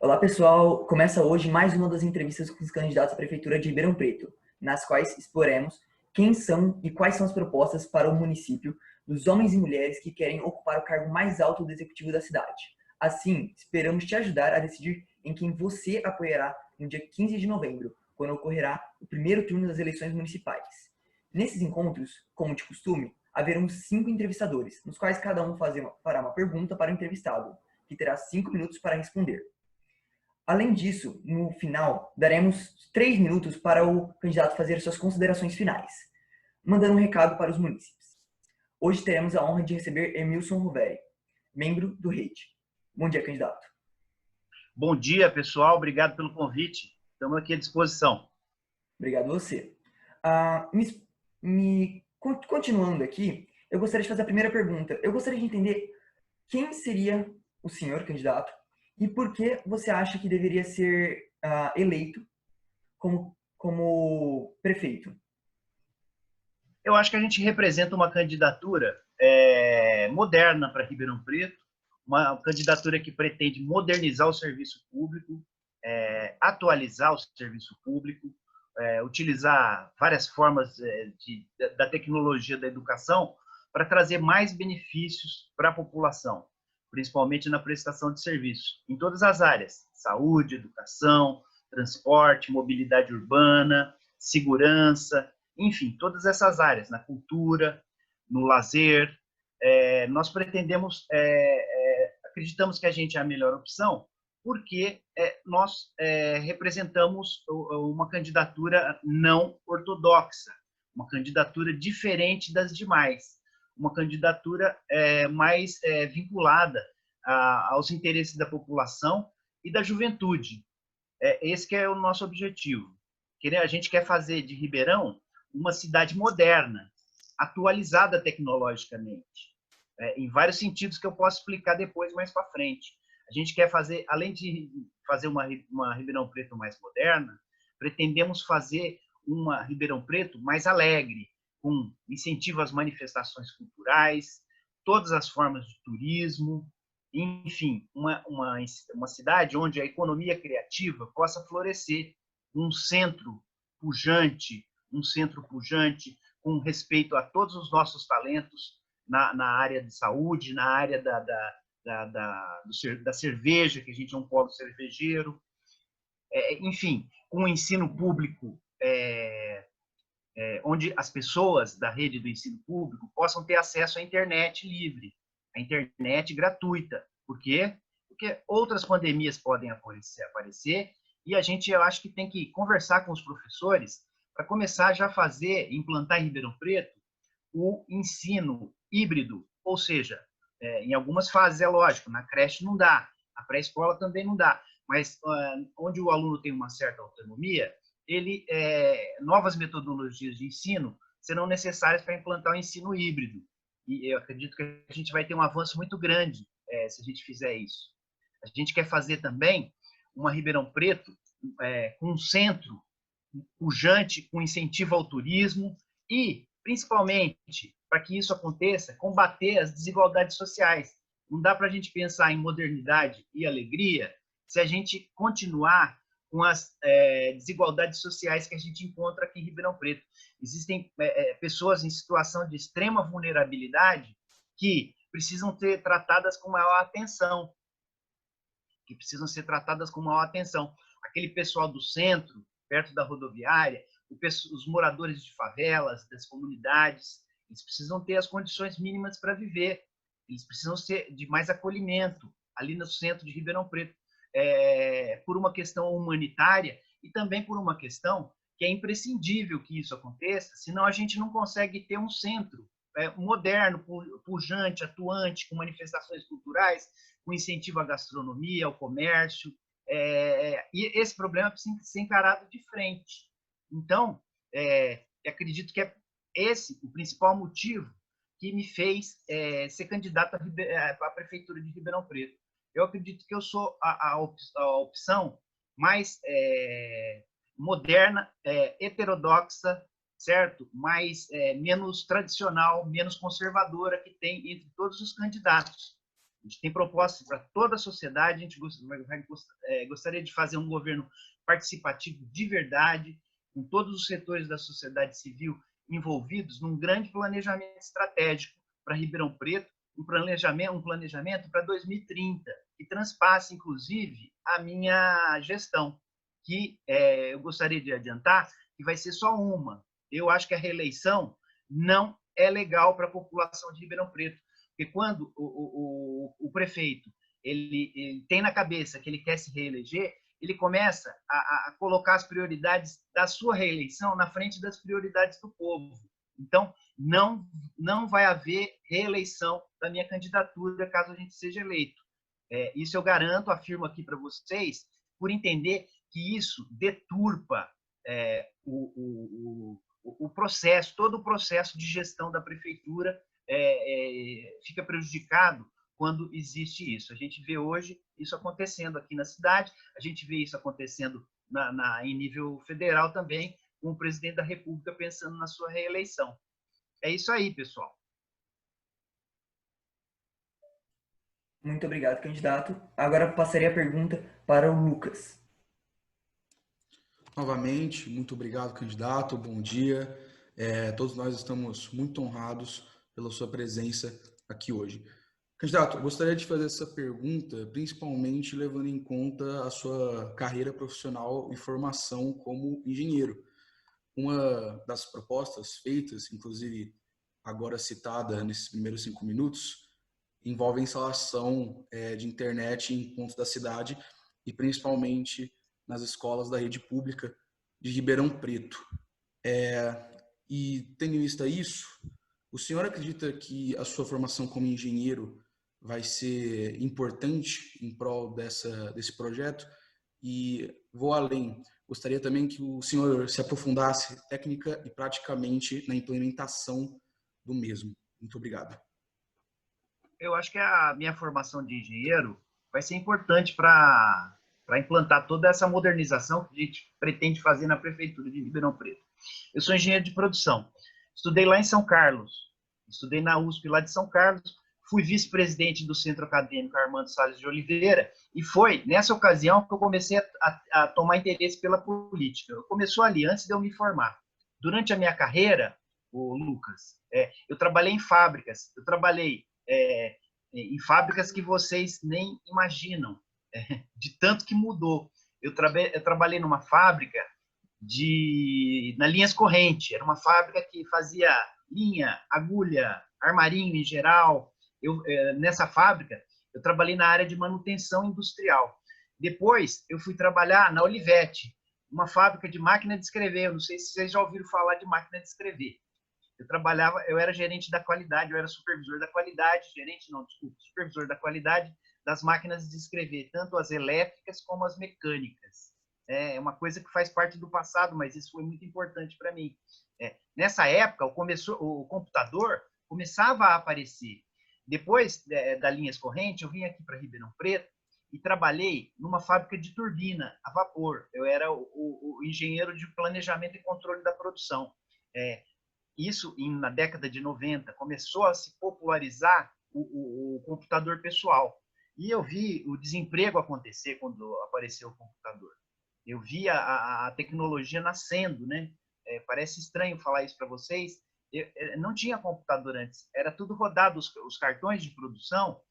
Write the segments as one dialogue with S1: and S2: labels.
S1: Olá, pessoal! Começa hoje mais uma das entrevistas com os candidatos à Prefeitura de Ribeirão Preto, nas quais exploremos quem são e quais são as propostas para o município dos homens e mulheres que querem ocupar o cargo mais alto do executivo da cidade. Assim, esperamos te ajudar a decidir em quem você apoiará no dia 15 de novembro, quando ocorrerá o primeiro turno das eleições municipais. Nesses encontros, como de costume, haverão 5 entrevistadores, nos quais cada um fará uma pergunta para o entrevistado, que terá 5 minutos para responder. Além disso, no final, daremos 3 minutos para o candidato fazer suas considerações finais, mandando um recado para os munícipes. Hoje teremos a honra de receber Emilson Roveri, membro do REIT. Bom dia, candidato.
S2: Bom dia, pessoal. Obrigado pelo convite. Estamos aqui à disposição.
S1: Obrigado a você. Continuando aqui, eu gostaria de fazer a primeira pergunta. Eu gostaria de entender quem seria o senhor candidato e por que você acha que deveria ser eleito como prefeito.
S2: Eu acho que a gente representa uma candidatura moderna para Ribeirão Preto, uma candidatura que pretende modernizar o serviço público, atualizar o serviço público, utilizar várias formas da tecnologia da educação para trazer mais benefícios para a população, principalmente na prestação de serviços, em todas as áreas: saúde, educação, transporte, mobilidade urbana, segurança, enfim, todas essas áreas, na cultura, no lazer. Nós pretendemos, acreditamos que a gente é a melhor opção, porque nós representamos uma candidatura não ortodoxa, uma candidatura diferente das demais, uma candidatura mais vinculada aos interesses da população e da juventude. Esse que é o nosso objetivo. A gente quer fazer de Ribeirão uma cidade moderna, atualizada tecnologicamente, em vários sentidos que eu posso explicar depois, mais para frente. A gente quer fazer, além de fazer uma Ribeirão Preto mais moderna, pretendemos fazer uma Ribeirão Preto mais alegre, com incentivo às manifestações culturais, todas as formas de turismo, enfim, uma cidade onde a economia criativa possa florescer, um centro pujante com respeito a todos os nossos talentos na área de saúde, na área da cerveja, que a gente é um polo cervejeiro, enfim, com o ensino público, onde as pessoas da rede do ensino público possam ter acesso à internet livre, à internet gratuita. Por quê? Porque outras pandemias podem aparecer e a gente, eu acho que tem que conversar com os professores para começar já a implantar em Ribeirão Preto o ensino híbrido, ou seja, em algumas fases é lógico, na creche não dá, na pré-escola também não dá, mas onde o aluno tem uma certa autonomia, novas metodologias de ensino serão necessárias para implantar o ensino híbrido. E eu acredito que a gente vai ter um avanço muito grande se a gente fizer isso. A gente quer fazer também uma Ribeirão Preto com um centro pujante, com incentivo ao turismo e, principalmente, para que isso aconteça, combater as desigualdades sociais. Não dá para a gente pensar em modernidade e alegria se a gente continuar com as desigualdades sociais que a gente encontra aqui em Ribeirão Preto. Existem pessoas em situação de extrema vulnerabilidade que precisam ser tratadas com maior atenção. Aquele pessoal do centro, perto da rodoviária, os moradores de favelas, das comunidades, eles precisam ter as condições mínimas para viver. Eles precisam de mais acolhimento ali no centro de Ribeirão Preto, por uma questão humanitária e também por uma questão que é imprescindível que isso aconteça, senão a gente não consegue ter um centro moderno, pujante, atuante, com manifestações culturais, com incentivo à gastronomia, ao comércio, e esse problema precisa ser encarado de frente. Então, acredito que é esse o principal motivo que me fez ser candidato à Prefeitura de Ribeirão Preto. Eu acredito que eu sou a opção mais moderna, heterodoxa, certo? Menos tradicional, menos conservadora que tem entre todos os candidatos. A gente tem propostas para toda a sociedade, a gente gostaria de fazer um governo participativo de verdade, com todos os setores da sociedade civil envolvidos num grande planejamento estratégico para Ribeirão Preto, um planejamento para 2030, que transpasse, inclusive, a minha gestão, que eu gostaria de adiantar que vai ser só uma. Eu acho que a reeleição não é legal para a população de Ribeirão Preto, porque quando o prefeito ele tem na cabeça que ele quer se reeleger, ele começa a colocar as prioridades da sua reeleição na frente das prioridades do povo. Então, não vai haver reeleição da minha candidatura caso a gente seja eleito. Isso eu garanto, afirmo aqui para vocês, por entender que isso deturpa o processo, todo o processo de gestão da prefeitura fica prejudicado quando existe isso. A gente vê hoje isso acontecendo aqui na cidade, a gente vê isso acontecendo em nível federal também, com o presidente da República pensando na sua reeleição. É isso aí, pessoal.
S1: Muito obrigado, candidato. Agora passaria a pergunta para o Lucas.
S3: Novamente, muito obrigado, candidato. Bom dia. Todos nós estamos muito honrados pela sua presença aqui hoje. Candidato, eu gostaria de fazer essa pergunta, principalmente levando em conta a sua carreira profissional e formação como engenheiro. Uma das propostas feitas, inclusive agora citada nesses primeiros 5 minutos, envolve a instalação de internet em pontos da cidade e principalmente nas escolas da rede pública de Ribeirão Preto. E tendo em vista isso, o senhor acredita que a sua formação como engenheiro vai ser importante em prol desse projeto? E vou além, gostaria também que o senhor se aprofundasse técnica e praticamente na implementação do mesmo. Muito obrigado.
S2: Eu acho que a minha formação de engenheiro vai ser importante para implantar toda essa modernização que a gente pretende fazer na Prefeitura de Ribeirão Preto. Eu sou engenheiro de produção. Estudei lá em São Carlos, estudei na USP lá de São Carlos, fui vice-presidente do Centro Acadêmico Armando Salles de Oliveira, e foi nessa ocasião que eu comecei a tomar interesse pela política. Começou ali, antes de eu me formar. Durante a minha carreira, o Lucas, eu trabalhei em fábricas, eu trabalhei em fábricas que vocês nem imaginam, de tanto que mudou. Eu trabalhei numa fábrica na linhas corrente, era uma fábrica que fazia linha, agulha, armarinho em geral. Nessa fábrica, eu trabalhei na área de manutenção industrial. Depois, eu fui trabalhar na Olivetti, uma fábrica de máquina de escrever. Eu não sei se vocês já ouviram falar de máquina de escrever. Eu era gerente da qualidade, eu era supervisor da qualidade, supervisor da qualidade das máquinas de escrever, tanto as elétricas como as mecânicas. É uma coisa que faz parte do passado, mas isso foi muito importante para mim. Nessa época, o computador começava a aparecer. Depois da linhas corrente, eu vim aqui para Ribeirão Preto e trabalhei numa fábrica de turbina a vapor. Eu era o engenheiro de planejamento e controle da produção. Isso, na década de 90, começou a se popularizar o computador pessoal. E eu vi o desemprego acontecer quando apareceu o computador. Eu vi a tecnologia nascendo, né? Parece estranho falar isso para vocês. Não tinha computador antes, era tudo rodado, os cartões de produção,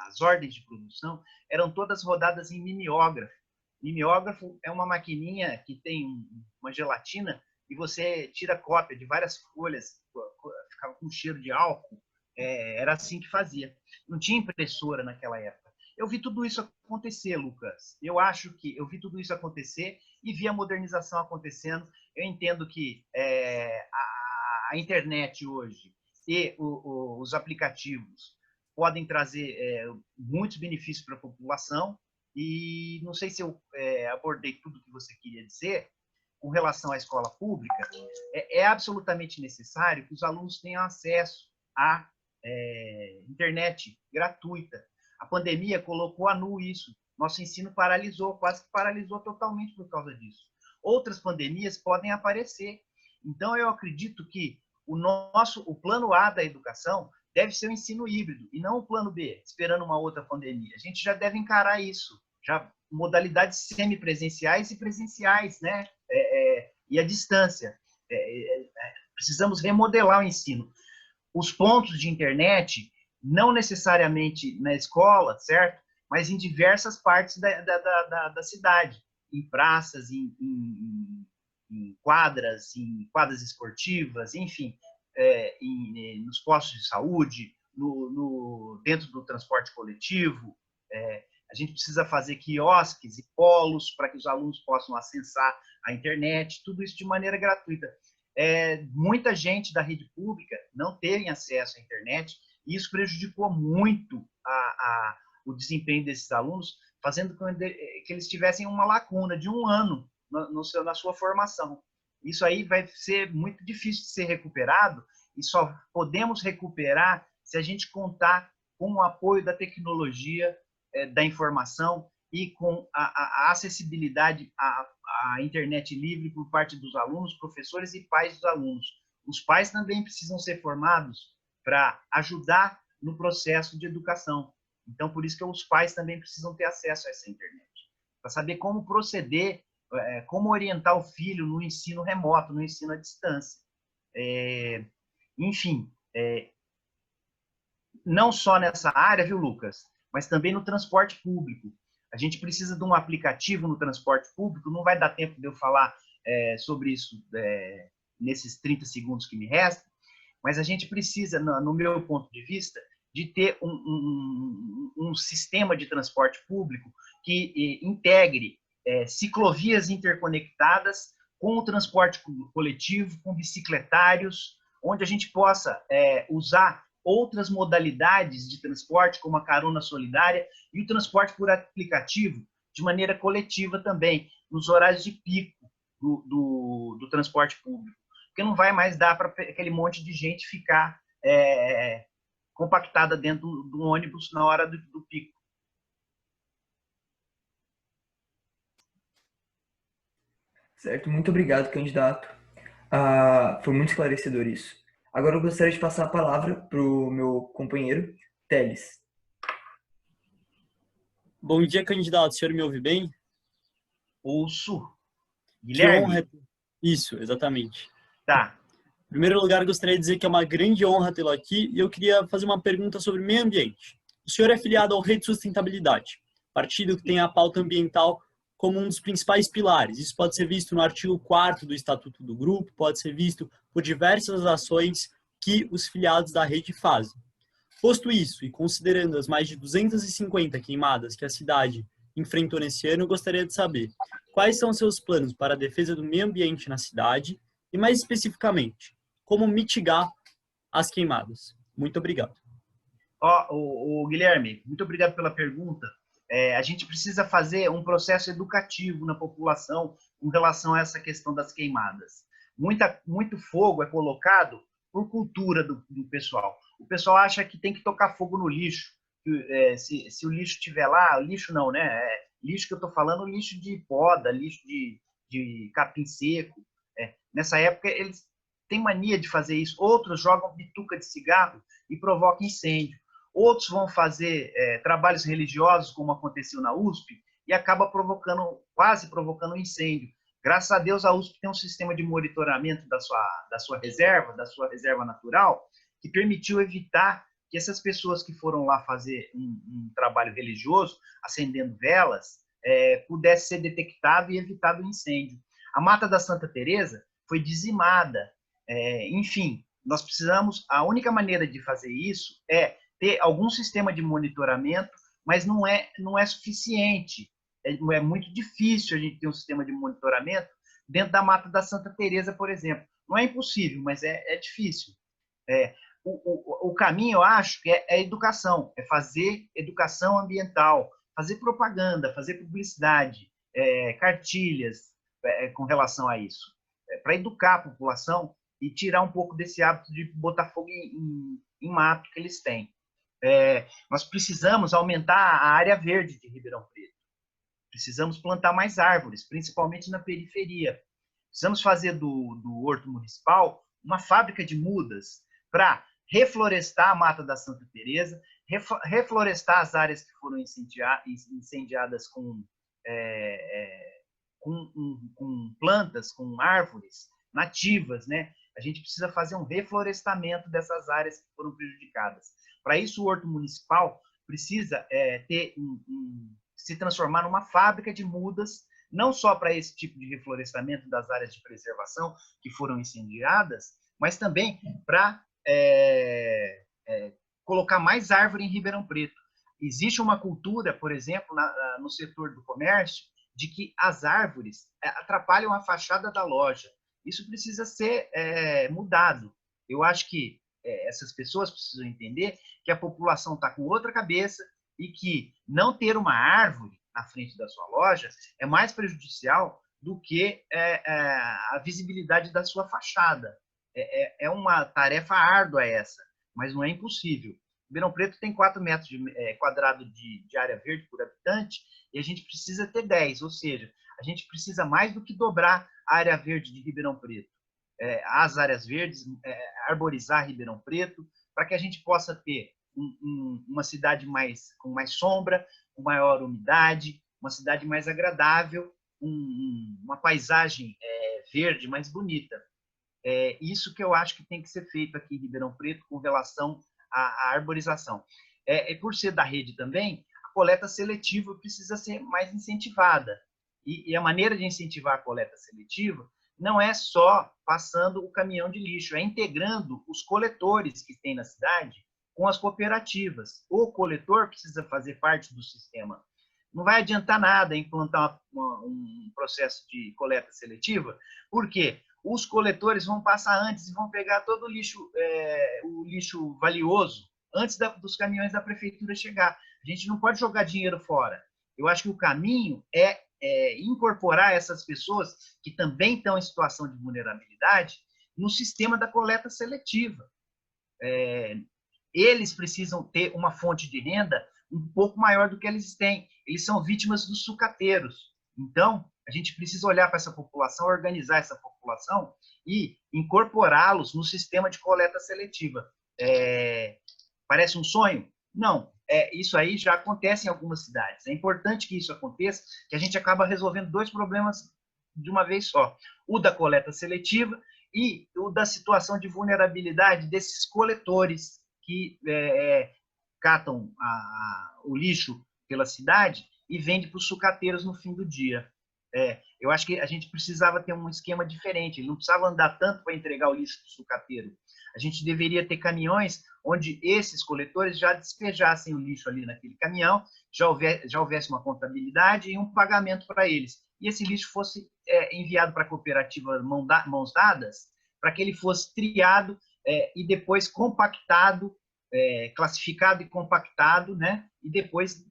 S2: as ordens de produção, eram todas rodadas em mimeógrafo. Mimeógrafo é uma maquininha que tem uma gelatina e você tira cópia de várias folhas, ficava com cheiro de álcool, era assim que fazia. Não tinha impressora naquela época. Eu vi tudo isso acontecer, Lucas. Eu acho que eu vi tudo isso acontecer e vi a modernização acontecendo. Eu entendo que a internet hoje e os aplicativos podem trazer muitos benefícios para a população, e não sei se eu abordei tudo que você queria dizer. Com relação à escola pública, é absolutamente necessário que os alunos tenham acesso à internet gratuita. A pandemia colocou a nu isso. Nosso ensino paralisou, quase que paralisou totalmente por causa disso. Outras pandemias podem aparecer. Então, eu acredito que o plano A da educação deve ser o ensino híbrido e não o plano B, esperando uma outra pandemia. A gente já deve encarar isso, já modalidades semipresenciais e presenciais, né? E a distância. Precisamos remodelar o ensino. Os pontos de internet, não necessariamente na escola, certo? Mas em diversas partes da cidade, em praças, em quadras esportivas, enfim, nos postos de saúde, dentro do transporte coletivo. A gente precisa fazer quiosques e polos para que os alunos possam acessar a internet, tudo isso de maneira gratuita. Muita gente da rede pública não teve acesso à internet, e isso prejudicou muito o desempenho desses alunos, fazendo com que eles tivessem uma lacuna de 1 ano na sua formação. Isso aí vai ser muito difícil de ser recuperado, e só podemos recuperar se a gente contar com o apoio da tecnologia, da informação e com a acessibilidade à internet livre por parte dos alunos, professores e pais dos alunos. Os pais também precisam ser formados para ajudar no processo de educação. Então, por isso que os pais também precisam ter acesso a essa internet, para saber como proceder, como orientar o filho no ensino remoto, no ensino à distância. Enfim, não só nessa área, viu, Lucas, mas também no transporte público. A gente precisa de um aplicativo no transporte público, não vai dar tempo de eu falar sobre isso nesses 30 segundos que me restam, mas a gente precisa, no meu ponto de vista, de ter um sistema de transporte público que integre ciclovias interconectadas com o transporte coletivo, com bicicletários, onde a gente possa usar outras modalidades de transporte, como a carona solidária e o transporte por aplicativo, de maneira coletiva também, nos horários de pico do transporte público. Porque não vai mais dar para aquele monte de gente ficar compactada dentro do ônibus na hora do pico.
S1: Certo, muito obrigado, candidato. Foi muito esclarecedor isso. Agora eu gostaria de passar a palavra para o meu companheiro, Teles.
S4: Bom dia, candidato. O senhor me ouve bem?
S2: Ouço.
S4: Guilherme?
S2: Guilherme?
S4: Que honra. Isso, exatamente.
S2: Tá.
S4: Em primeiro lugar, gostaria de dizer que é uma grande honra tê-lo aqui e eu queria fazer uma pergunta sobre meio ambiente. O senhor é filiado ao Rede Sustentabilidade, partido que tem a pauta ambiental como um dos principais pilares. Isso pode ser visto no artigo 4º do Estatuto do Grupo, pode ser visto por diversas ações que os filiados da rede fazem. Posto isso, e considerando as mais de 250 queimadas que a cidade enfrentou nesse ano, eu gostaria de saber quais são seus planos para a defesa do meio ambiente na cidade e, mais especificamente, como mitigar as queimadas. Muito obrigado.
S2: Guilherme, muito obrigado pela pergunta. A gente precisa fazer um processo educativo na população com relação a essa questão das queimadas. Muito fogo é colocado por cultura do pessoal. O pessoal acha que tem que tocar fogo no lixo. Se o lixo estiver lá, lixo não, né? Lixo que eu estou falando, lixo de poda, lixo de capim seco. Nessa época, eles têm mania de fazer isso. Outros jogam bituca de cigarro e provocam incêndio. Outros vão fazer trabalhos religiosos, como aconteceu na USP, e acaba quase provocando um incêndio. Graças a Deus, a USP tem um sistema de monitoramento da sua reserva natural, que permitiu evitar que essas pessoas que foram lá fazer um trabalho religioso, acendendo velas, pudesse ser detectado e evitado o incêndio. A Mata da Santa Teresa foi dizimada. Enfim, nós precisamos, a única maneira de fazer isso é ter algum sistema de monitoramento, mas não é suficiente. É muito difícil a gente ter um sistema de monitoramento dentro da Mata da Santa Teresa, por exemplo. Não é impossível, mas é difícil. O caminho, eu acho, que é a educação, é fazer educação ambiental, fazer propaganda, fazer publicidade, cartilhas com relação a isso, para educar a população e tirar um pouco desse hábito de botar fogo em mato que eles têm. Nós precisamos aumentar a área verde de Ribeirão Preto. Precisamos plantar mais árvores, principalmente na periferia. Precisamos fazer do Horto Municipal uma fábrica de mudas para reflorestar a Mata da Santa Teresa, reflorestar as áreas que foram incendiadas com plantas, com árvores nativas, né? A gente precisa fazer um reflorestamento dessas áreas que foram prejudicadas. Para isso, o Horto Municipal precisa se transformar numa fábrica de mudas, não só para esse tipo de reflorestamento das áreas de preservação que foram incendiadas, mas também para colocar mais árvore em Ribeirão Preto. Existe uma cultura, por exemplo, no setor do comércio, de que as árvores atrapalham a fachada da loja. Isso precisa ser mudado. Eu acho que essas pessoas precisam entender que a população está com outra cabeça e que não ter uma árvore na frente da sua loja é mais prejudicial do que a visibilidade da sua fachada. É uma tarefa árdua essa, mas não é impossível. Ribeirão Preto tem 4 metros quadrados de área verde por habitante e a gente precisa ter 10, ou seja, a gente precisa mais do que dobrar a área verde de Ribeirão Preto. As áreas verdes, arborizar Ribeirão Preto, para que a gente possa ter uma cidade com mais sombra, com maior umidade, uma cidade mais agradável, uma paisagem verde mais bonita. Isso que eu acho que tem que ser feito aqui em Ribeirão Preto com relação à arborização. Por ser da rede também, a coleta seletiva precisa ser mais incentivada. E a maneira de incentivar a coleta seletiva não é só passando o caminhão de lixo, é integrando os coletores que tem na cidade com as cooperativas. O coletor precisa fazer parte do sistema. Não vai adiantar nada implantar um processo de coleta seletiva, porque os coletores vão passar antes e vão pegar todo o lixo valioso antes dos caminhões da prefeitura chegar. A gente não pode jogar dinheiro fora. Eu acho que o caminho é incorporar essas pessoas que também estão em situação de vulnerabilidade no sistema da coleta seletiva. Eles precisam ter uma fonte de renda um pouco maior do que eles têm. Eles são vítimas dos sucateiros. Então, a gente precisa olhar para essa população, organizar essa população e incorporá-los no sistema de coleta seletiva. Parece um sonho? Não. Isso aí já acontece em algumas cidades. É importante que isso aconteça, que a gente acaba resolvendo 2 problemas de uma vez só. O da coleta seletiva e o da situação de vulnerabilidade desses coletores que catam o lixo pela cidade e vendem para os sucateiros no fim do dia. Eu acho que a gente precisava ter um esquema diferente. Ele não precisava andar tanto para entregar o lixo para o sucateiro. A gente deveria ter caminhões onde esses coletores já despejassem o lixo ali naquele caminhão, já houvesse uma contabilidade e um pagamento para eles. E esse lixo fosse enviado para a cooperativa Mãos Dadas, para que ele fosse triado e depois compactado, classificado e compactado, né? E depois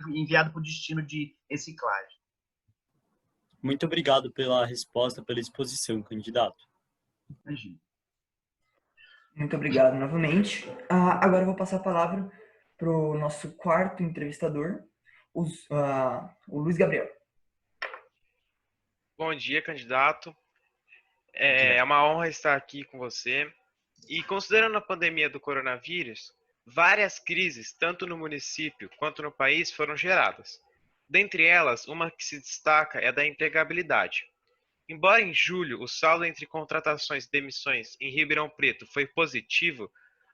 S2: enviado para o destino de reciclagem.
S4: Muito obrigado pela resposta, pela exposição, candidato.
S2: Imagina.
S1: Muito obrigado novamente. Agora eu vou passar a palavra para o nosso 4º entrevistador, o Luiz Gabriel.
S5: Bom dia, candidato. É uma honra estar aqui com você. E considerando a pandemia do coronavírus, várias crises, tanto no município quanto no país, foram geradas. Dentre elas, uma que se destaca é a da empregabilidade. Embora em julho o saldo entre contratações e demissões em Ribeirão Preto foi positivo,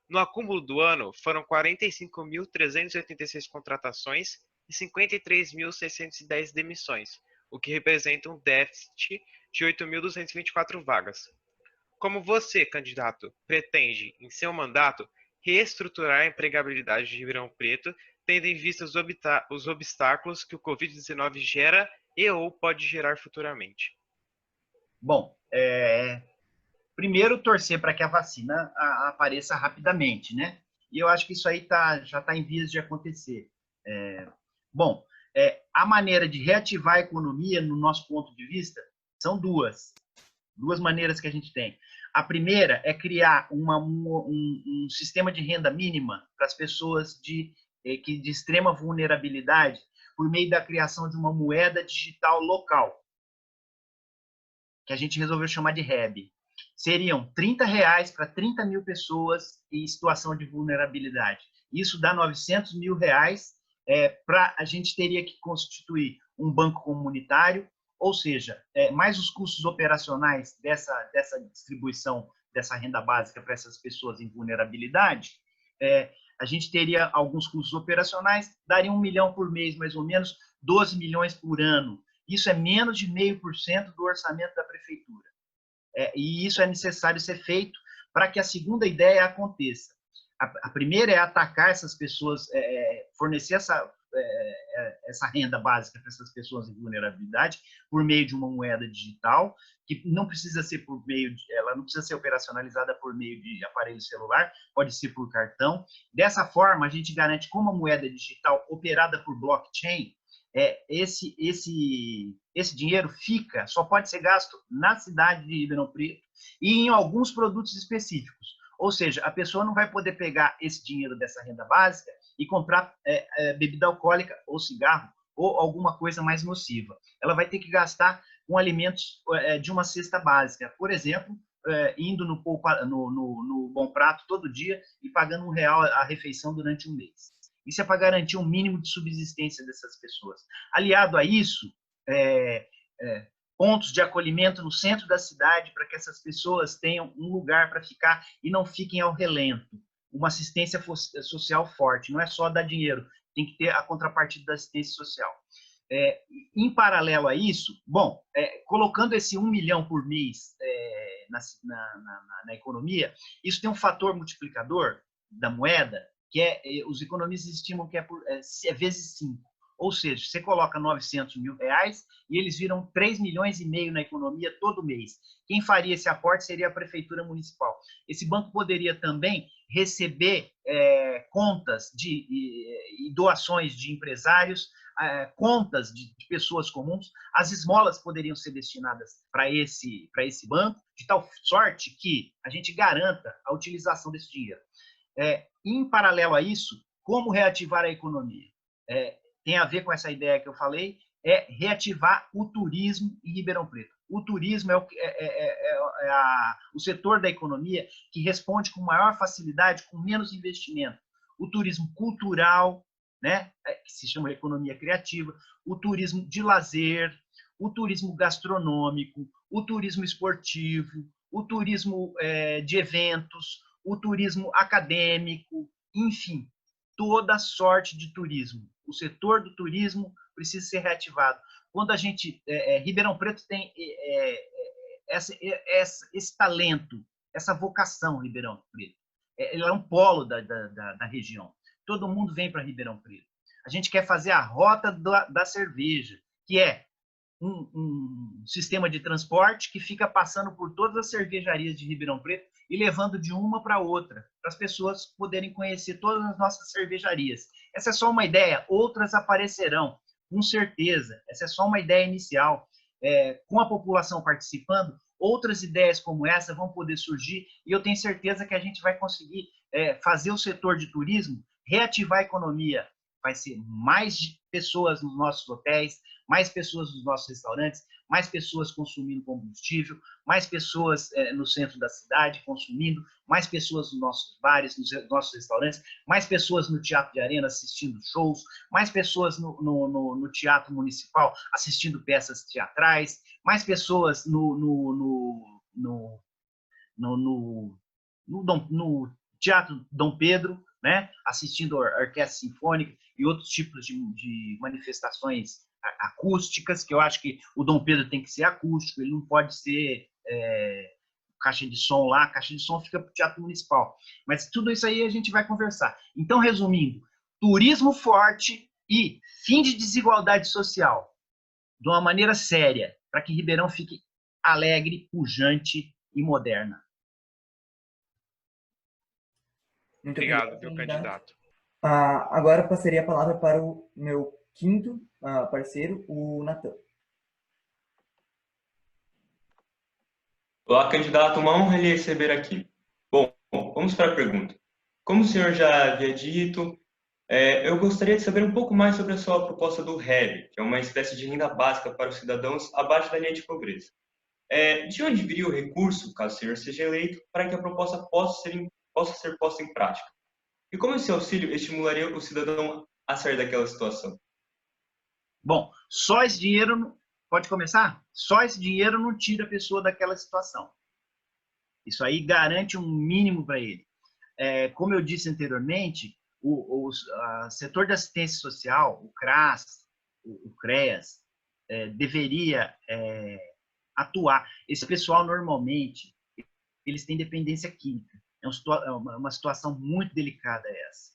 S5: no acúmulo do ano foram 45.386 contratações e 53.610 demissões, o que representa um déficit de 8.224 vagas. Como você, candidato, pretende, em seu mandato, reestruturar a empregabilidade de Ribeirão Preto, tendo em vista os obstáculos que o Covid-19 gera e ou pode gerar futuramente?
S2: Bom, primeiro torcer para que a vacina apareça rapidamente, né? E eu acho que isso aí já está em vias de acontecer. Bom, a maneira de reativar a economia, no nosso ponto de vista, são duas maneiras que a gente tem. A primeira é criar um sistema de renda mínima para as pessoas de extrema vulnerabilidade por meio da criação de uma moeda digital local, que a gente resolveu chamar de REB. seriam R$ 30 para 30 mil pessoas em situação de vulnerabilidade. Isso dá R$ 900 mil, para a gente teria que constituir um banco comunitário, ou seja, mais os custos operacionais dessa distribuição dessa renda básica para essas pessoas em vulnerabilidade, a gente teria alguns custos operacionais, daria 1 milhão por mês, mais ou menos, 12 milhões por ano. Isso é menos de 0,5% do orçamento da prefeitura. E isso é necessário ser feito para que a segunda ideia aconteça. A primeira é atacar essas pessoas, fornecer essa renda básica para essas pessoas em vulnerabilidade por meio de uma moeda digital, que não precisa ser ela não precisa ser operacionalizada por meio de aparelho celular, pode ser por cartão. Dessa forma, a gente garante que uma moeda digital operada por blockchain, esse dinheiro só pode ser gasto na cidade de Ribeirão Preto e em alguns produtos específicos. Ou seja, a pessoa não vai poder pegar esse dinheiro dessa renda básica e comprar bebida alcoólica ou cigarro ou alguma coisa mais nociva. Ela vai ter que gastar com alimentos de uma cesta básica. Por exemplo, indo no Bom Prato todo dia e pagando R$ 1 a refeição durante um mês. Isso é para garantir um mínimo de subsistência dessas pessoas. Aliado a isso, pontos de acolhimento no centro da cidade para que essas pessoas tenham um lugar para ficar e não fiquem ao relento. Uma assistência social forte, não é só dar dinheiro, tem que ter a contrapartida da assistência social. Em paralelo a isso, colocando esse 1 milhão por mês na economia, isso tem um fator multiplicador da moeda, que os economistas estimam que é vezes 5. Ou seja, você coloca R$ 900 mil e eles viram 3,5 milhões na economia todo mês. Quem faria esse aporte seria a Prefeitura Municipal. Esse banco poderia também receber contas e doações de empresários, contas de pessoas comuns. As esmolas poderiam ser destinadas para esse banco, de tal sorte que a gente garanta a utilização desse dinheiro. Em paralelo a isso, como reativar a economia? Tem a ver com essa ideia que eu falei, reativar o turismo em Ribeirão Preto. O turismo é o setor da economia que responde com maior facilidade, com menos investimento. O turismo cultural, né, que se chama economia criativa, o turismo de lazer, o turismo gastronômico, o turismo esportivo, o turismo de eventos, o turismo acadêmico, enfim, toda sorte de turismo. O setor do turismo precisa ser reativado. Quando a gente... Ribeirão Preto tem esse talento, essa vocação, Ribeirão Preto. Ele é um polo da região. Todo mundo vem para Ribeirão Preto. A gente quer fazer a rota da cerveja, que é um sistema de transporte que fica passando por todas as cervejarias de Ribeirão Preto e levando de uma para outra, para as pessoas poderem conhecer todas as nossas cervejarias. Essa é só uma ideia, outras aparecerão, com certeza. Essa é só uma ideia inicial. Com a população participando, outras ideias como essa vão poder surgir e eu tenho certeza que a gente vai conseguir fazer o setor de turismo reativar a economia. Vai ser mais pessoas nos nossos hotéis, mais pessoas nos nossos restaurantes, mais pessoas consumindo combustível, mais pessoas no centro da cidade consumindo, mais pessoas nos nossos bares, nos nossos restaurantes, mais pessoas no Teatro de Arena assistindo shows, mais pessoas no Teatro Municipal assistindo peças teatrais, mais pessoas no Teatro Dom Pedro, né, assistindo a orquestra sinfônica e outros tipos de manifestações acústicas, que eu acho que o Dom Pedro tem que ser acústico, ele não pode ser caixa de som lá, caixa de som fica para o Teatro Municipal. Mas tudo isso aí a gente vai conversar. Então, resumindo, turismo forte e fim de desigualdade social, de uma maneira séria, para que Ribeirão fique alegre, pujante e moderna.
S1: Muito
S5: obrigado, meu candidato.
S1: Agora passaria a palavra para o meu quinto parceiro, o Natan.
S6: Olá, candidato, uma honra lhe receber aqui. Bom, vamos para a pergunta. Como o senhor já havia dito, eu gostaria de saber um pouco mais sobre a sua proposta do REB, que é uma espécie de renda básica para os cidadãos abaixo da linha de pobreza. De onde viria o recurso, caso o senhor seja eleito, para que a proposta possa ser posta em prática? E como esse auxílio estimularia o cidadão a sair daquela situação?
S2: Bom, só esse dinheiro, pode começar? Só esse dinheiro não tira a pessoa daquela situação. Isso aí garante um mínimo para ele. Como eu disse anteriormente, o setor de assistência social, o CRAS, o CREAS, deveria atuar. Esse pessoal, normalmente, eles têm dependência química. É uma situação muito delicada essa.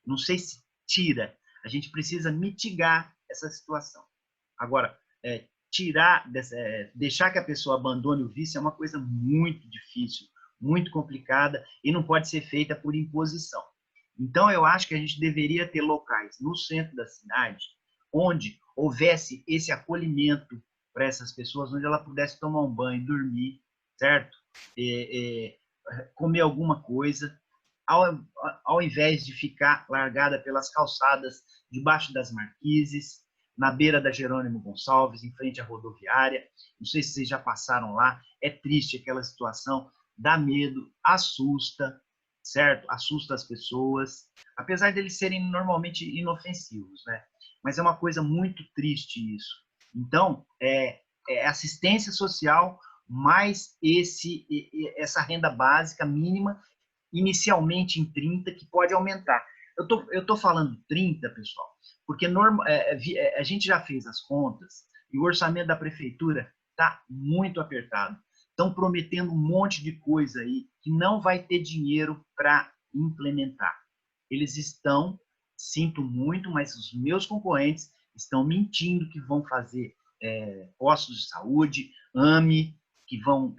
S2: Não sei se tira. A gente precisa mitigar essa situação. Agora, deixar que a pessoa abandone o vício é uma coisa muito difícil, muito complicada e não pode ser feita por imposição. Então, eu acho que a gente deveria ter locais no centro da cidade onde houvesse esse acolhimento para essas pessoas, onde ela pudesse tomar um banho, dormir, certo? Comer alguma coisa, ao invés de ficar largada pelas calçadas, debaixo das marquises, na beira da Jerônimo Gonçalves, em frente à rodoviária. Não sei se vocês já passaram lá. É triste aquela situação, dá medo, assusta, certo? Assusta as pessoas, apesar deles serem normalmente inofensivos, né? Mas é uma coisa muito triste isso. Então, assistência social mais essa renda básica mínima, inicialmente em 30, que pode aumentar. Eu tô falando 30, pessoal, porque a gente já fez as contas e o orçamento da prefeitura está muito apertado. Estão prometendo um monte de coisa aí que não vai ter dinheiro para implementar. Eles estão, sinto muito, mas os meus concorrentes estão mentindo que vão fazer postos de saúde, AME, que vão...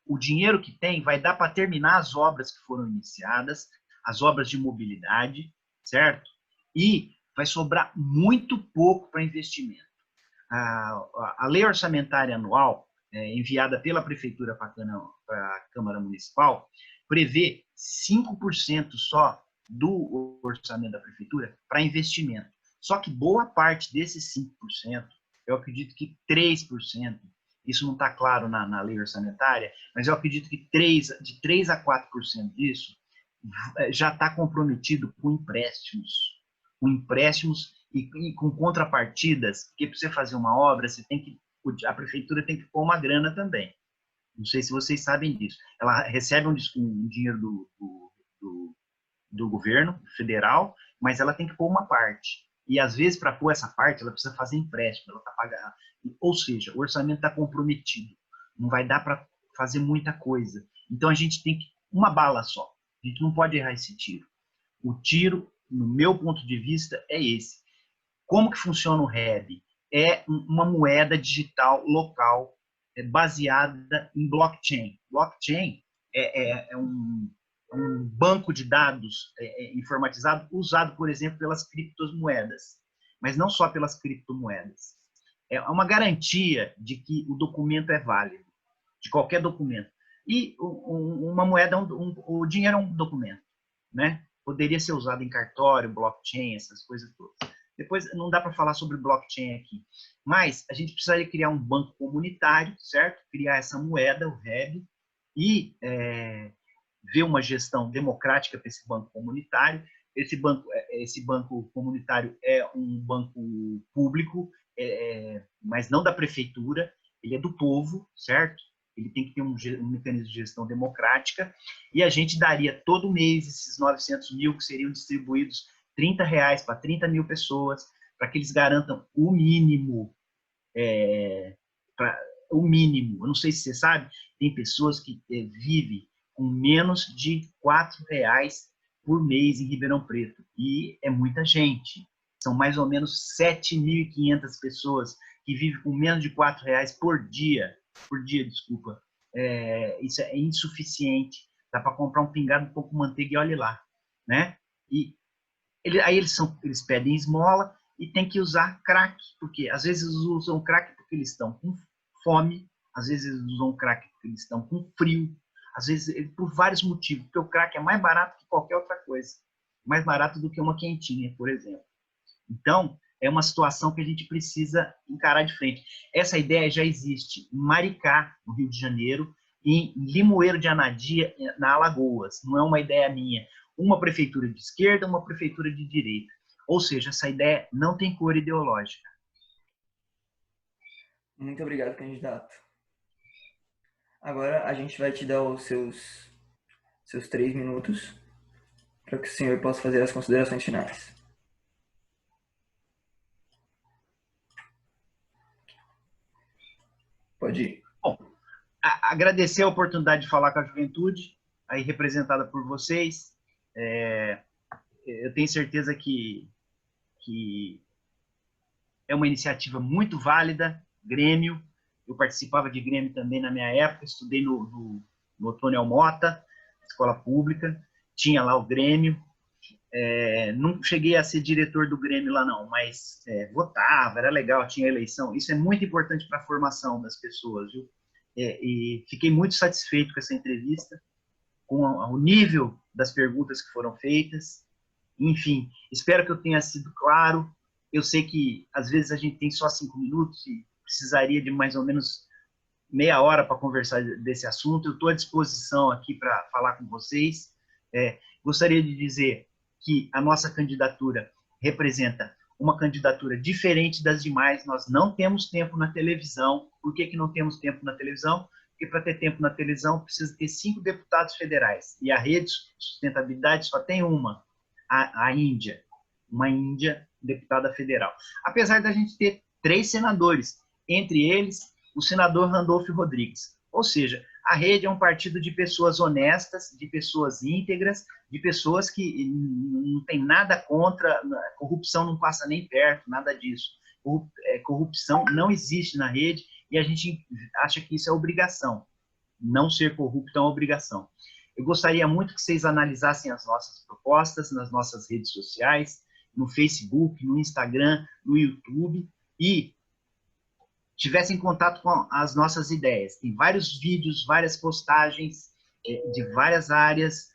S2: o dinheiro que tem vai dar para terminar as obras que foram iniciadas, as obras de mobilidade, certo? E vai sobrar muito pouco para investimento. A lei orçamentária anual, enviada pela Prefeitura para a Câmara Municipal, prevê 5% só do orçamento da Prefeitura para investimento. Só que boa parte desses 5%, eu acredito que 3%, isso não está claro na lei orçamentária, mas eu acredito que de 3 a 4% disso já está comprometido com empréstimos e com contrapartidas, porque para você fazer uma obra, a prefeitura tem que pôr uma grana também. Não sei se vocês sabem disso. Ela recebe um dinheiro do governo federal, mas ela tem que pôr uma parte. E, às vezes, para pôr essa parte, ela precisa fazer empréstimo, ela tá pagando. Ou seja, o orçamento está comprometido. Não vai dar para fazer muita coisa. Então, a gente tem uma bala só. A gente não pode errar esse tiro. O tiro, no meu ponto de vista, é esse. Como que funciona o REB? É uma moeda digital local baseada em blockchain. Blockchain é um banco de dados informatizado usado, por exemplo, pelas criptomoedas, mas não só pelas criptomoedas. É uma garantia de que o documento é válido, de qualquer documento. E uma moeda, o dinheiro é um documento, né? Poderia ser usado em cartório, blockchain, essas coisas todas. Depois, não dá para falar sobre blockchain aqui, mas a gente precisaria criar um banco comunitário, certo? Criar essa moeda, o REB, e ver uma gestão democrática para esse banco comunitário. Esse banco comunitário é um banco público, mas não da prefeitura, ele é do povo, certo? Ele tem que ter um mecanismo de gestão democrática, e a gente daria todo mês esses 900 mil que seriam distribuídos R$30 para 30 mil pessoas, para que eles garantam o mínimo. O mínimo. Eu não sei se você sabe, tem pessoas que vivem com menos de R$4 por mês em Ribeirão Preto. E é muita gente. São mais ou menos 7.500 pessoas que vivem com menos de R$4 por dia. Desculpa. Isso é insuficiente. Dá para comprar um pingado, um pouco de manteiga e olhe lá, né? E aí eles pedem esmola e tem que usar crack, porque às vezes usam crack porque eles estão com fome, às vezes eles usam crack porque eles estão com frio, às vezes por vários motivos, porque o crack é mais barato que qualquer outra coisa, mais barato do que uma quentinha, por exemplo. Então, é uma situação que a gente precisa encarar de frente. Essa ideia já existe em Maricá, no Rio de Janeiro, e em Limoeiro de Anadia, na Alagoas. Não é uma ideia minha. Uma prefeitura de esquerda, uma prefeitura de direita. Ou seja, essa ideia não tem cor ideológica.
S1: Muito obrigado, candidato. Agora a gente vai te dar os seus 3 minutos para que o senhor possa fazer as considerações finais. Pode ir.
S2: Bom, agradecer a oportunidade de falar com a juventude, aí representada por vocês. Eu tenho certeza que é uma iniciativa muito válida, Grêmio. Eu participava de Grêmio também na minha época, estudei no Otônio Mota, escola pública, tinha lá o Grêmio. Não cheguei a ser diretor do Grêmio lá não, mas votava, era legal, tinha eleição. Isso é muito importante para a formação das pessoas, viu? E fiquei muito satisfeito com essa entrevista, com o nível das perguntas que foram feitas. Enfim, espero que eu tenha sido claro. Eu sei que às vezes a gente tem só 5 minutos e precisaria de mais ou menos meia hora para conversar desse assunto. Eu estou à disposição aqui para falar com vocês. Gostaria de dizer que a nossa candidatura representa uma candidatura diferente das demais. Nós não temos tempo na televisão. Por que não temos tempo na televisão? Porque para ter tempo na televisão precisa ter 5 deputados federais. E a Rede de Sustentabilidade só tem uma, a Índia. Uma Índia deputada federal. Apesar da gente ter 3 senadores, entre eles o senador Randolph Rodrigues. Ou seja, a Rede é um partido de pessoas honestas, de pessoas íntegras, de pessoas que não tem nada contra, corrupção não passa nem perto, nada disso. Corrupção não existe na Rede e a gente acha que isso é obrigação. Não ser corrupto é uma obrigação. Eu gostaria muito que vocês analisassem as nossas propostas nas nossas redes sociais, no Facebook, no Instagram, no YouTube, e tivessem contato com as nossas ideias. Tem vários vídeos, várias postagens de várias áreas.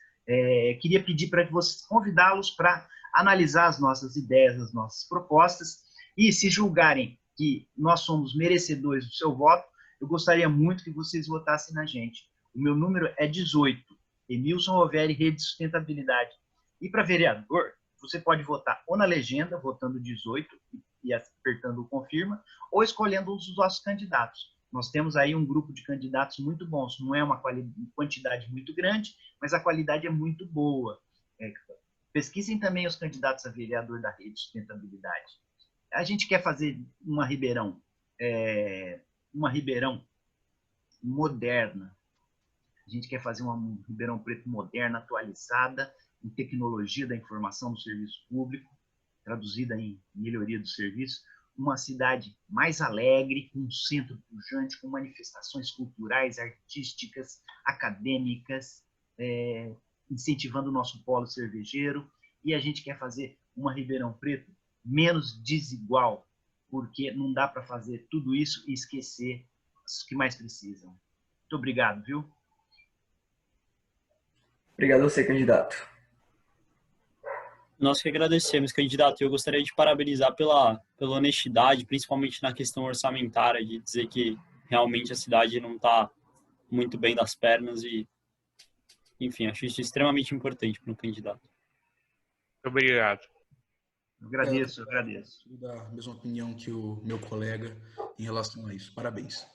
S2: Queria pedir para que vocês convidá-los para analisar as nossas ideias, as nossas propostas, e se julgarem que nós somos merecedores do seu voto, eu gostaria muito que vocês votassem na gente. O meu número é 18, Emilson Roveri, Rede de Sustentabilidade. E para vereador, você pode votar ou na legenda, votando 18 e apertando o confirma, ou escolhendo um dos nossos candidatos. Nós temos aí um grupo de candidatos muito bons. Não é uma quantidade muito grande, mas a qualidade é muito boa. Pesquisem também os candidatos a vereador da Rede de Sustentabilidade. A gente quer fazer uma Ribeirão moderna. A gente quer fazer uma Ribeirão Preto moderna, atualizada, em tecnologia da informação no serviço público, traduzida em melhoria do serviço, uma cidade mais alegre, com um centro pujante, com manifestações culturais, artísticas, acadêmicas, incentivando o nosso polo cervejeiro, e a gente quer fazer uma Ribeirão Preto menos desigual, porque não dá para fazer tudo isso e esquecer os que mais precisam. Muito obrigado, viu?
S1: Obrigado a você, candidato.
S4: Nós que agradecemos, candidato. Eu gostaria de parabenizar pela honestidade, principalmente na questão orçamentária, de dizer que realmente a cidade não está muito bem das pernas e, enfim, acho isso extremamente importante para um candidato.
S5: Obrigado.
S2: Eu agradeço.
S3: Da mesma opinião que o meu colega em relação a isso. Parabéns.